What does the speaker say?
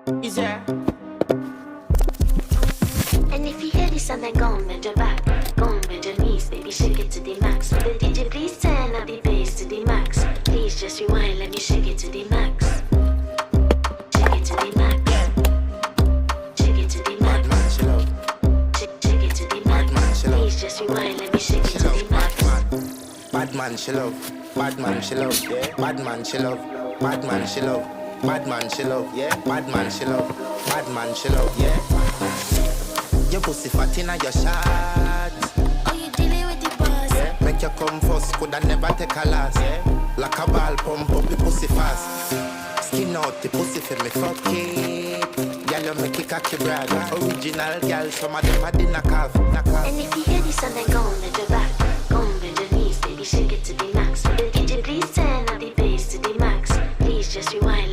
Is there? And if you hear this and then go on bend your back, go on bend your knees, baby, shake it to the max. Will the DJ please turn up the bass to the max? Please just rewind, let me shake it to the max. Shake it to the max. Shake it to the max. Shake it to the max. Please just rewind, let me shake it to the max. Bad man, she love. Bad man, she love. Yeah. Bad man, she love. Bad man, she love. Bad man, she love. Yeah. Bad man, she love. Bad man, she love. Yeah. Your pussy fat inna your shot. Oh, you dealing with the boss? Yeah. Make you come first, coulda never take a last. Yeah. Like a ball pump up the pussy fast. Skin out the pussy for me fuck it. Girl, you make it cocky brag. Original girl, some of them a dinner calf. And if you hear this and then go on bend your back,